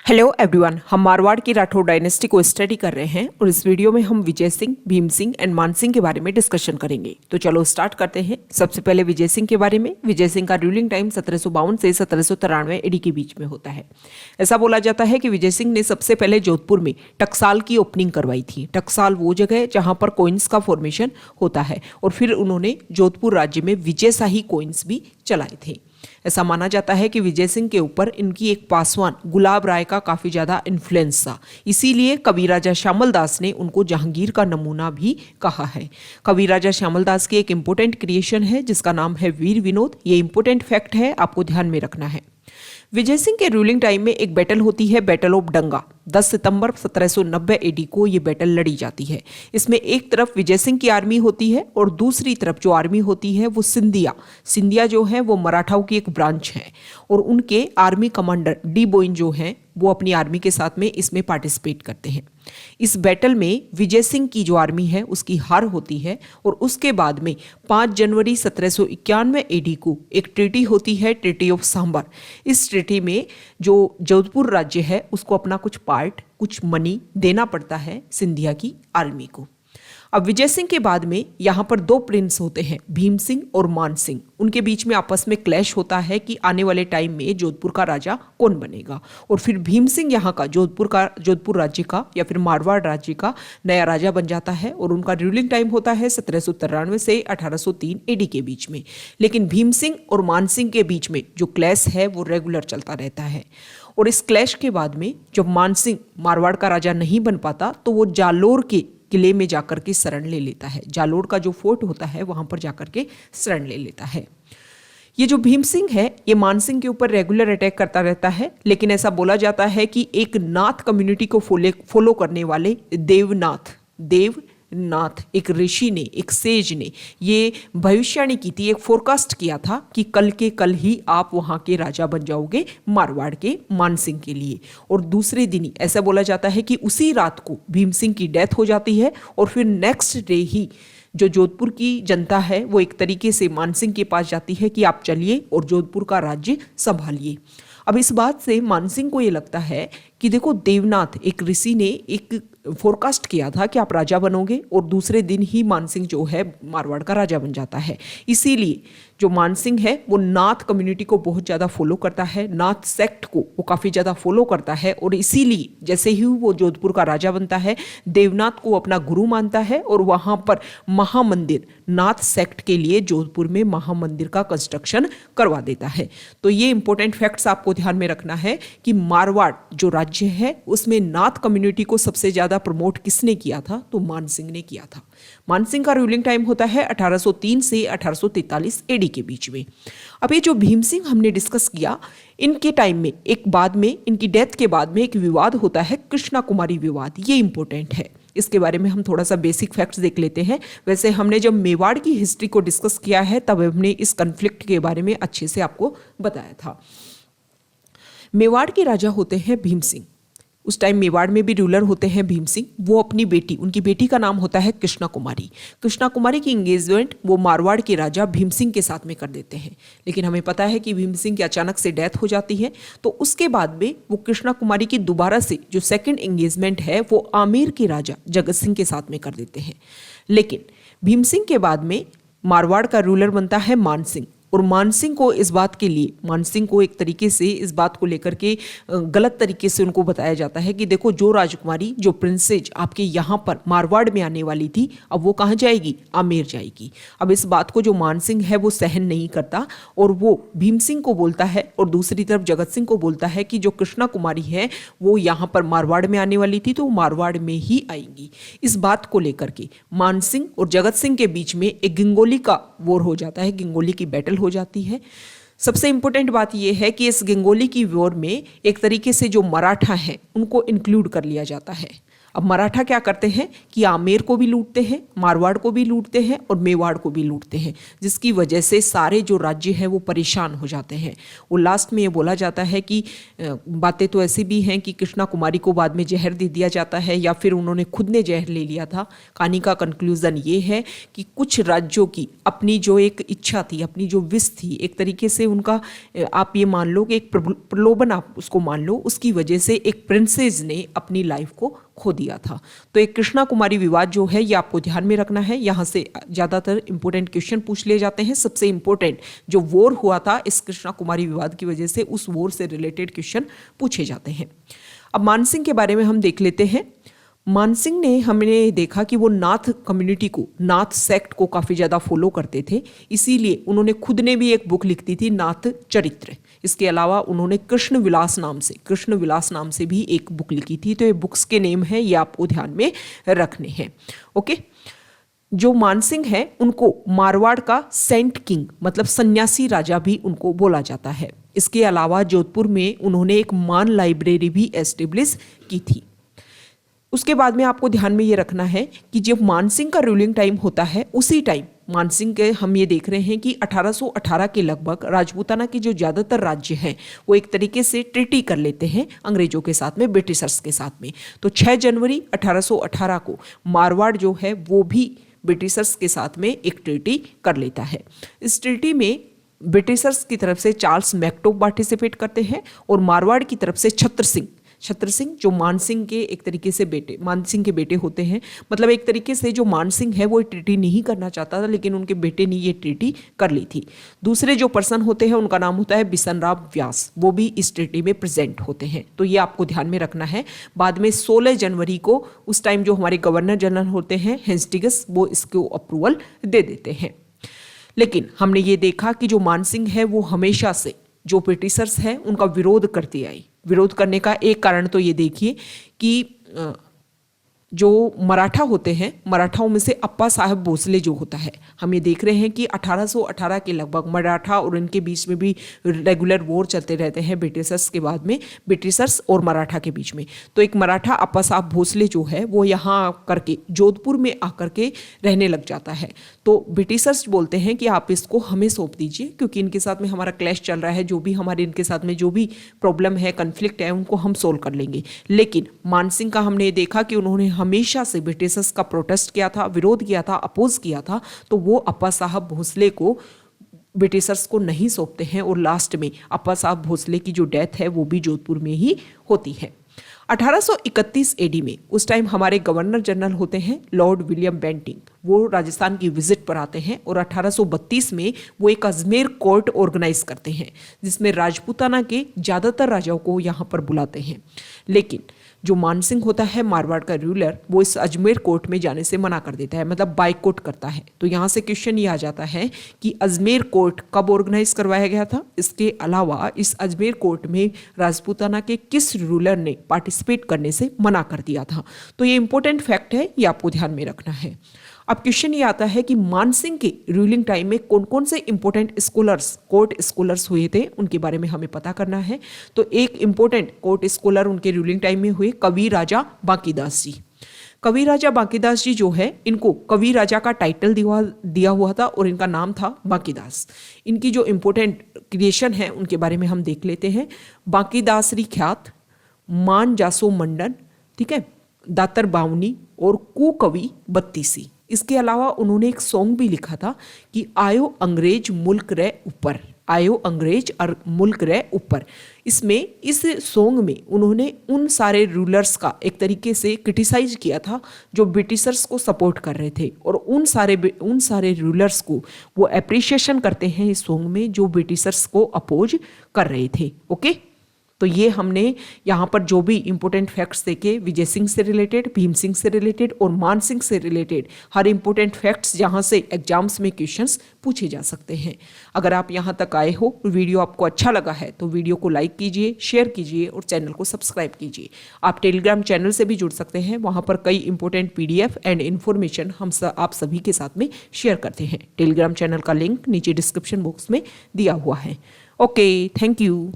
Hello everyone, हम मारवाड़ की Rathore dynasty को स्टडी कर रहे हैं और इस वीडियो में हम विजय सिंह, भीम सिंह एंड मान सिंह के बारे में डिस्कशन करेंगे। तो चलो स्टार्ट करते हैं। सबसे पहले विजय सिंह के बारे में। विजय सिंह का रूलिंग टाइम 1752 से 1793 एडी के बीच में होता है। ऐसा बोला जाता है कि विजय सिंह ने सबसे पहले जोधपुर में टकसाल की ओपनिंग करवाई थी। टकसाल वो जगह है जहाँ पर कोइंस का फॉर्मेशन होता है और फिर उन्होंने जोधपुर राज्य में विजयशाही कोइंस भी चलाए थे। ऐसा माना जाता है कि विजय सिंह के ऊपर इनकी एक पासवान गुलाब राय का काफी ज्यादा इन्फ्लुएंस था, इसीलिए कवि राजा श्यामल दास ने उनको जहांगीर का नमूना भी कहा है। कवि राजा श्यामल दास की एक इंपोर्टेंट क्रिएशन है जिसका नाम है वीर विनोद। ये इंपोर्टेंट फैक्ट है, आपको ध्यान में रखना है। विजय सिंह के रूलिंग टाइम में एक बैटल होती है, बैटल ऑफ डंगा। 10 सितंबर 1790 एडी को ये बैटल लड़ी जाती है। इसमें एक तरफ विजय सिंह की आर्मी होती है और दूसरी तरफ जो आर्मी होती है वो सिंधिया जो है वो मराठाओं की एक ब्रांच है और उनके आर्मी कमांडर डी बोइन जो हैं वो अपनी आर्मी के साथ में इसमें पार्टिसिपेट करते हैं। इस बैटल में विजय सिंह की जो आर्मी है उसकी हार होती है और उसके बाद में 5 जनवरी 1791 एडी को एक ट्रीटी होती है, ट्रीटी ऑफ सांबर। इस ट्रीटी में जो जोधपुर राज्य है उसको अपना कुछ मनी देना पड़ता है सिंधिया की आर्मी को। अब विजय सिंह के बाद में यहाँ पर 2 प्रिंस होते हैं, भीम सिंह और मान सिंह। उनके बीच में आपस में क्लैश होता है कि आने वाले टाइम में जोधपुर का राजा कौन बनेगा। और फिर भीम सिंह यहाँ का जोधपुर राज्य का या फिर मारवाड़ राज्य का नया राजा बन जाता है और उनका रूलिंग टाइम होता है 1793 से 1803 एडी के बीच में। लेकिन भीम सिंह और मान सिंह के बीच में जो क्लैश है वो रेगुलर चलता रहता है और इस क्लैश के बाद में जब मान सिंह मारवाड़ का राजा नहीं बन पाता तो वो जालोर के किले में जाकर के शरण ले लेता है। जालोर का जो फोर्ट होता है वहां पर जाकर के शरण ले लेता है। ये जो भीम सिंह है ये मान सिंह के ऊपर रेगुलर अटैक करता रहता है, लेकिन ऐसा बोला जाता है कि एक नाथ कम्युनिटी को फॉलो करने वाले देवनाथ एक ऋषि ने, एक सेज ने ये भविष्यवाणी की थी, एक फोरकास्ट किया था कि कल के कल ही आप वहां के राजा बन जाओगे मारवाड़ के मान सिंह के लिए। और दूसरे दिन ही ऐसा बोला जाता है कि उसी रात को भीम सिंह की डेथ हो जाती है और फिर नेक्स्ट डे ही जो जोधपुर की जनता है वो एक तरीके से मान सिंह के पास जाती है कि आप चलिए और जोधपुर का राज्य संभालिए। अब इस बात से मान सिंह को ये लगता है कि देखो, देवनाथ एक ऋषि ने एक फोरकास्ट किया था कि आप राजा बनोगे और दूसरे दिन ही मान सिंह जो है मारवाड़ का राजा बन जाता है। इसीलिए जो मान सिंह है वो नाथ कम्युनिटी को बहुत ज़्यादा फॉलो करता है, नाथ सेक्ट को वो काफ़ी ज़्यादा फॉलो करता है और इसीलिए जैसे ही वो जोधपुर का राजा बनता है देवनाथ को अपना गुरु मानता है और वहाँ पर महामंदिर नाथ सेक्ट के लिए जोधपुर में महामंदिर का कंस्ट्रक्शन करवा देता है। तो ये इंपॉर्टेंट फैक्ट्स आपको ध्यान में रखना है कि मारवाड़ जो राज्य है उसमें नाथ कम्युनिटी को सबसे ज़्यादा प्रमोट किसने किया था, तो मान सिंह ने किया था। मान सिंह का रूलिंग टाइम होता है 1803 से 1843 एडी के बीच में। अब ये जो भीम सिंह हमने डिस्कस किया, इनके टाइम में एक बाद में इनकी डेथ के बाद में एक विवाद होता है, कृष्णा कुमारी विवाद। ये इंपॉर्टेंट है, इसके बारे में हम थोड़ा सा बेसिक फैक्ट्स देख लेते हैं। वैसे हमने जब मेवाड़ की हिस्ट्री को डिस्कस किया है तब हमने इस कन्फ्लिक्ट के बारे में अच्छे से आपको बताया था। मेवाड़ के राजा होते हैं भीम सिंह। उस टाइम मेवाड़ में भी रूलर होते हैं भीम सिंह। वो अपनी बेटी, उनकी बेटी का नाम होता है कृष्णा कुमारी। कृष्णा कुमारी की एंगेजमेंट वो मारवाड़ के राजा भीम सिंह के साथ में कर देते हैं, लेकिन हमें पता है कि भीम सिंह की अचानक से डेथ हो जाती है। तो उसके बाद में वो कृष्णा कुमारी की दोबारा से जो सेकंड एंगेजमेंट है वो आमेर के राजा जगत सिंह के साथ में कर देते हैं। लेकिन भीम सिंह के बाद में मारवाड़ का रूलर बनता है मान सिंह और मान सिंह को इस बात के लिए, मान सिंह को एक तरीके से इस बात को लेकर के गलत तरीके से उनको बताया जाता है कि देखो, जो राजकुमारी, जो प्रिंसेज आपके यहाँ पर मारवाड़ में आने वाली थी अब वो कहाँ जाएगी, आमेर जाएगी। अब इस बात को जो मान सिंह है वो सहन नहीं करता और वो भीम सिंह को बोलता है और दूसरी तरफ जगत सिंह को बोलता है कि जो कृष्णा कुमारी है वो यहाँ पर मारवाड़ में आने वाली थी तो वो मारवाड़ में ही आएंगी। इस बात को लेकर के मान सिंह और जगत सिंह के बीच में एक गिंगोली का वॉर हो जाता है, गिंगोली की बैटल हो जाती है। सबसे इंपॉर्टेंट बात यह है कि इस गिंगोली की वॉर में एक तरीके से जो मराठा हैं उनको इंक्लूड कर लिया जाता है। अब मराठा क्या करते हैं कि आमेर को भी लूटते हैं, मारवाड़ को भी लूटते हैं और मेवाड़ को भी लूटते हैं, जिसकी वजह से सारे जो राज्य हैं वो परेशान हो जाते हैं। और लास्ट में ये बोला जाता है कि बातें तो ऐसी भी हैं कि कृष्णा कुमारी को बाद में जहर दे दिया जाता है या फिर उन्होंने खुद ने जहर ले लिया था। कहानी का कंक्लूजन ये है कि कुछ राज्यों की अपनी जो एक इच्छा थी, अपनी जो विश थी, एक तरीके से उनका आप ये मान लो कि एक प्रलोभन आप उसको मान लो, उसकी वजह से एक प्रिंसेस ने अपनी लाइफ को खो दिया था। तो एक कृष्णा कुमारी विवाद जो है ये आपको ध्यान में रखना है। यहाँ से ज़्यादातर इंपॉर्टेंट क्वेश्चन पूछ लिए जाते हैं। सबसे इंपॉर्टेंट जो वॉर हुआ था इस कृष्णा कुमारी विवाद की वजह से, उस वॉर से रिलेटेड क्वेश्चन पूछे जाते हैं। अब मानसिंह के बारे में हम देख लेते हैं। मानसिंह ने हमने देखा कि वो नाथ कम्युनिटी को, नाथ सेक्ट को काफ़ी ज़्यादा फॉलो करते थे, इसीलिए उन्होंने खुद ने भी एक बुक लिख दी थी, नाथ चरित्र। इसके अलावा उन्होंने कृष्ण विलास नाम से भी एक बुक लिखी थी। तो ये बुक्स के नेम हैं, ये आपको ध्यान में रखने हैं। ओके, जो मानसिंह है उनको मारवाड़ का सेंट किंग मतलब सन्यासी राजा भी उनको बोला जाता है। इसके अलावा जोधपुर में उन्होंने एक मान लाइब्रेरी भी एस्टेब्लिश की थी। उसके बाद में आपको ध्यान में ये रखना है कि जब मानसिंह का रूलिंग टाइम होता है उसी टाइम मानसिंह के हम ये देख रहे हैं कि 1818 के लगभग राजपूताना के जो ज़्यादातर राज्य हैं वो एक तरीके से ट्रीटी कर लेते हैं अंग्रेजों के साथ में, ब्रिटिशर्स के साथ में। तो 6 जनवरी 1818 को मारवाड़ जो है वो भी ब्रिटिशर्स के साथ में एक ट्रीटी कर लेता है। इस ट्रीटी में ब्रिटिशर्स की तरफ से चार्ल्स मैक्टो पार्टिसिपेट करते हैं और मारवाड़ की तरफ से छत्र सिंह जो मानसिंह के एक तरीके से मानसिंह के बेटे होते हैं। मतलब एक तरीके से जो मानसिंह है वो ट्रीटी नहीं करना चाहता था, लेकिन उनके बेटे ने ये ट्रीटी कर ली थी। दूसरे जो पर्सन होते हैं उनका नाम होता है बिशनराव व्यास, वो भी इस ट्रीटी में प्रेजेंट होते हैं। तो ये आपको ध्यान में रखना है। बाद में 16 जनवरी को उस टाइम जो हमारे गवर्नर जनरल होते हैं हेस्टिंग्स, वो इसको अप्रूवल दे देते हैं। लेकिन हमने ये देखा कि जो मानसिंह है वो हमेशा से जो ब्रिटिशर्स है उनका विरोध करती आई। विरोध करने का एक कारण तो ये देखिए कि जो मराठा होते हैं, मराठाओं में से अप्पा साहब भोसले जो होता है, हम ये देख रहे हैं कि 1818 के लगभग मराठा और इनके बीच में भी रेगुलर वॉर चलते रहते हैं ब्रिटिशर्स के बाद में, ब्रिटिशर्स और मराठा के बीच में। तो एक मराठा अप्पा साहब भोसले जो है वो यहाँ करके जोधपुर में आकर के रहने लग जाता है। तो ब्रिटिशर्स बोलते हैं कि आप इसको हमें सौंप दीजिए क्योंकि इनके साथ में हमारा क्लैश चल रहा है, जो भी हमारे इनके साथ में जो भी प्रॉब्लम है, कन्फ्लिक्ट है, उनको हम सोल्व कर लेंगे। लेकिन मानसिंह का हमने देखा कि उन्होंने हमेशा से ब्रिटिशर्स का प्रोटेस्ट किया था, विरोध किया था, अपोज किया था। तो वो अप्पा साहब भोसले को ब्रिटिशर्स को नहीं सौंपते हैं और लास्ट में अप्पा साहब भोसले की जो डेथ है वो भी जोधपुर में ही होती है। 1831 एडी में उस टाइम हमारे गवर्नर जनरल होते हैं लॉर्ड विलियम बेंटिंग, वो राजस्थान की विजिट पर आते हैं और 1832 में वो एक अजमेर कोर्ट ऑर्गेनाइज करते हैं जिसमें राजपूताना के ज़्यादातर राजाओं को यहाँ पर बुलाते हैं। लेकिन जो मानसिंह होता है मारवाड़ का रूलर, वो इस अजमेर कोर्ट में जाने से मना कर देता है, मतलब बाइकआउट करता है। तो यहाँ से क्वेश्चन ये आ जाता है कि अजमेर कोर्ट कब ऑर्गेनाइज करवाया गया था। इसके अलावा इस अजमेर कोर्ट में राजपूताना के किस रूलर ने पार्टिसिपेट करने से मना कर दिया था। तो ये इंपॉर्टेंट फैक्ट है, ये आपको ध्यान में रखना है। अब क्वेश्चन ये आता है कि मानसिंह के रूलिंग टाइम में कौन कौन से इंपॉर्टेंट स्कॉलर्स, कोर्ट स्कॉलर्स हुए थे, उनके बारे में हमें पता करना है। तो एक इंपॉर्टेंट कोर्ट स्कॉलर उनके रूलिंग टाइम में हुए कवि राजा बांकीदास जी। कवि राजा बांकीदास जी जो है, इनको कवि राजा का टाइटल दिया हुआ था और इनका नाम था बांकीदास। इनकी जो इंपॉर्टेंट क्रिएशन है उनके बारे में हम देख लेते हैं। बांकीदासरी ख्यात, मान जासो मंडन, ठीक है, दातर बावनी और कुकवि बत्तीसी। इसके अलावा उन्होंने एक सॉन्ग भी लिखा था कि आयो अंग्रेज मुल्क रे ऊपर, आयो अंग्रेज और मुल्क रे ऊपर। इसमें इस सॉन्ग में उन्होंने उन सारे रूलर्स का एक तरीके से क्रिटिसाइज किया था जो ब्रिटिशर्स को सपोर्ट कर रहे थे, और उन सारे रूलर्स को वो अप्रिशिएशन करते हैं इस सॉन्ग में जो ब्रिटिशर्स को अपोज कर रहे थे। ओके, तो ये हमने यहाँ पर जो भी इंपॉर्टेंट फैक्ट्स देखे विजय सिंह से रिलेटेड, भीम सिंह से रिलेटेड और मान सिंह से रिलेटेड, हर इंपॉर्टेंट फैक्ट्स जहाँ से एग्जाम्स में क्वेश्चंस पूछे जा सकते हैं। अगर आप यहाँ तक आए हो, वीडियो आपको अच्छा लगा है तो वीडियो को लाइक कीजिए, शेयर कीजिए और चैनल को सब्सक्राइब कीजिए। आप टेलीग्राम चैनल से भी जुड़ सकते हैं, वहाँ पर कई इंपॉर्टेंट PDF एंड इन्फॉर्मेशन आप सभी के साथ में शेयर करते हैं। टेलीग्राम चैनल का लिंक नीचे डिस्क्रिप्शन बॉक्स में दिया हुआ है। Okay, thank you.